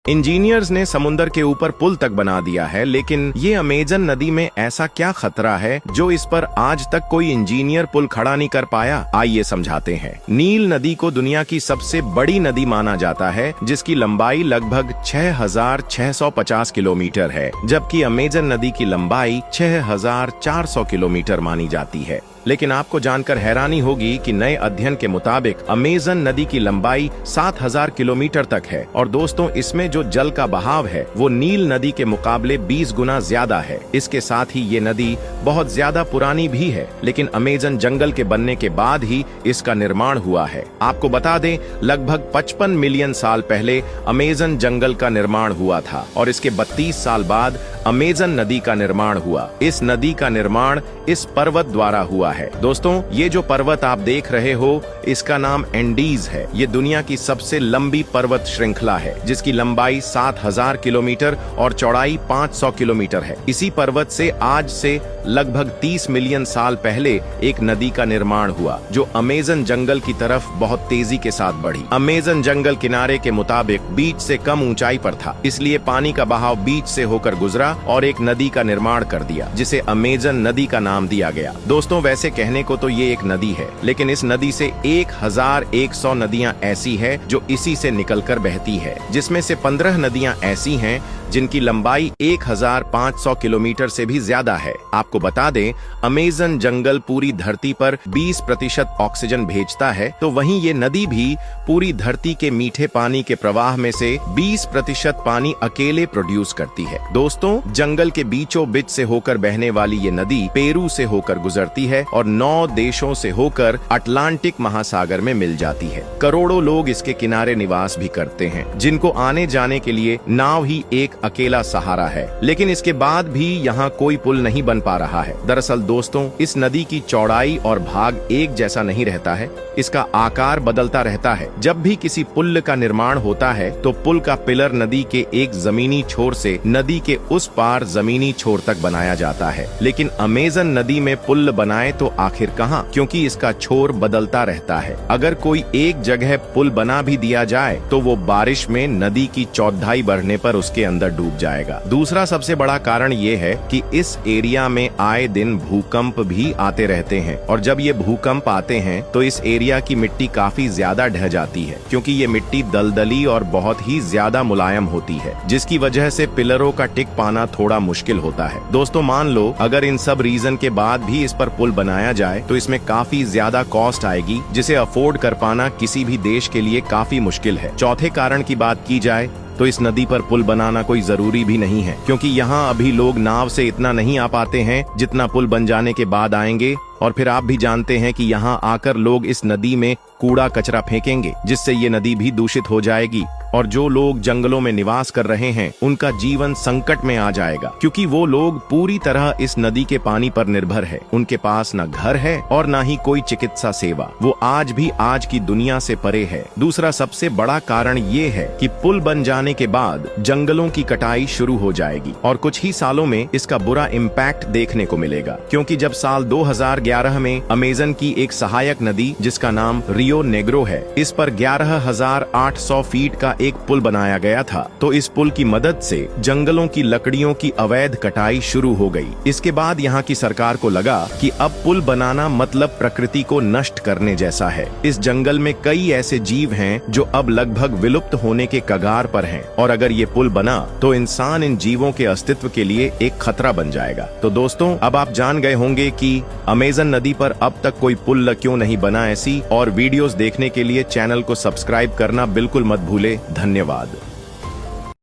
Engineers ने समुद्र के ऊपर पुल तक बना दिया है, लेकिन ये अमेजन नदी में ऐसा क्या खतरा है जो इस पर आज तक कोई इंजीनियर पुल खड़ा नहीं कर पाया? आइए समझाते हैं। नील नदी को दुनिया की सबसे बड़ी नदी माना जाता है, जिसकी लंबाई लगभग 6,650 किलोमीटर है, जबकि अमेजन नदी की लंबाई 6,400 किलोमीटर मानी जाती है। लेकिन आपको जानकर हैरानी होगी कि नए अध्ययन के मुताबिक अमेजन नदी की लंबाई 7,000 किलोमीटर तक है और दोस्तों, इसमें जो जल का बहाव है वो नील नदी के मुकाबले 20 गुना ज्यादा है। इसके साथ ही ये नदी बहुत ज्यादा पुरानी भी है, लेकिन अमेजन जंगल के बनने के बाद ही इसका निर्माण हुआ है। आपको बता दें, लगभग 55 मिलियन साल पहले अमेजन जंगल का निर्माण हुआ था और इसके 32 साल बाद अमेजन नदी का निर्माण हुआ। इस नदी का निर्माण इस पर्वत द्वारा हुआ है। दोस्तों, ये जो पर्वत आप देख रहे हो, इसका नाम एंडीज है। ये दुनिया की सबसे लंबी पर्वत श्रृंखला है, जिसकी लंबाई 7,000 किलोमीटर और चौड़ाई 500 किलोमीटर है। इसी पर्वत से आज से लगभग 30 मिलियन साल पहले एक नदी का निर्माण हुआ, जो अमेजन जंगल की तरफ बहुत तेजी के साथ बढ़ी। अमेजन जंगल किनारे के मुताबिक बीच से कम ऊंचाई पर था, इसलिए पानी का बहाव बीच से होकर गुजरा और एक नदी का निर्माण कर दिया, जिसे अमेजन नदी का नाम दिया गया। दोस्तों, वैसे कहने को तो ये एक नदी है, लेकिन इस नदी से 1,100 नदियां ऐसी है जो इसी से निकलकर बहती है, जिसमें से 15 नदियां ऐसी हैं जिनकी लंबाई 1,500 किलोमीटर से भी ज्यादा है। आपको बता दें, अमेजन जंगल पूरी धरती पर 20% ऑक्सीजन भेजता है, तो वहीं ये नदी भी पूरी धरती के मीठे पानी के प्रवाह में से 20% पानी अकेले प्रोड्यूस करती है। दोस्तों, जंगल के बीचों बीच से होकर बहने वाली ये नदी पेरू से होकर गुजरती है और 9 देशों से होकर अटलांटिक महासागर में मिल जाती है। करोड़ों लोग इसके किनारे निवास भी करते हैं, जिनको आने जाने के लिए नाव ही एक अकेला सहारा है। लेकिन इसके बाद भी यहाँ कोई पुल नहीं बन पा रहा है। दरअसल दोस्तों, इस नदी की चौड़ाई और भाग एक जैसा नहीं रहता है, इसका आकार बदलता रहता है। जब भी किसी पुल का निर्माण होता है तो पुल का पिलर नदी के एक जमीनी छोर से नदी के उस पार जमीनी छोर तक बनाया जाता है। लेकिन अमेजन नदी में पुल बनाए तो आखिर कहाँ, क्योंकि इसका छोर बदलता रहता है। अगर कोई एक जगह पुल बना भी दिया जाए तो वो बारिश में नदी की चौड़ाई बढ़ने पर उसके अंदर डूब जाएगा। दूसरा सबसे बड़ा कारण ये है कि इस एरिया में आए दिन भूकंप भी आते रहते हैं, और जब ये भूकंप आते हैं तो इस एरिया की मिट्टी काफी ज्यादा ढह जाती है, क्योंकि ये मिट्टी दलदली और बहुत ही ज्यादा मुलायम होती है, जिसकी वजह से पिलरों का टिक पाना थोड़ा मुश्किल होता है। दोस्तों, मान लो अगर इन सब रीजन के बाद भी इस पर पुल बनाया जाए तो इसमें काफी ज्यादा कॉस्ट आएगी, जिसे अफोर्ड कर पाना किसी भी देश के लिए काफी मुश्किल है। चौथे कारण की बात की जाए तो इस नदी पर पुल बनाना कोई जरूरी भी नहीं है, क्योंकि यहाँ अभी लोग नाव से इतना नहीं आ पाते हैं जितना पुल बन जाने के बाद आएंगे। और फिर आप भी जानते हैं कि यहाँ आकर लोग इस नदी में कूड़ा कचरा फेंकेंगे, जिससे ये नदी भी दूषित हो जाएगी और जो लोग जंगलों में निवास कर रहे हैं उनका जीवन संकट में आ जाएगा, क्योंकि वो लोग पूरी तरह इस नदी के पानी पर निर्भर है। उनके पास न घर है और न ही कोई चिकित्सा सेवा। वो आज भी आज की दुनिया से परे है। दूसरा सबसे बड़ा कारण ये है कि पुल बन जाने के बाद जंगलों की कटाई शुरू हो जाएगी और कुछ ही सालों में इसका बुरा इम्पैक्ट देखने को मिलेगा, क्योंकि जब साल 2011 में अमेजन की एक सहायक नदी जिसका नाम रियो नेग्रो है, इस पर 11,800 फीट का एक पुल बनाया गया था, तो इस पुल की मदद से जंगलों की लकड़ियों की अवैध कटाई शुरू हो गई। इसके बाद यहाँ की सरकार को लगा कि अब पुल बनाना मतलब प्रकृति को नष्ट करने जैसा है। इस जंगल में कई ऐसे जीव हैं जो अब लगभग विलुप्त होने के कगार पर हैं, और अगर ये पुल बना तो इंसान इन जीवों के अस्तित्व के लिए एक खतरा बन जाएगा। तो दोस्तों, अब आप जान गए होंगे कि अमेजन नदी पर अब तक कोई पुल क्यों नहीं बना। ऐसी और वीडियोस देखने के लिए चैनल को सब्सक्राइब करना बिल्कुल मत भूले। धन्यवाद।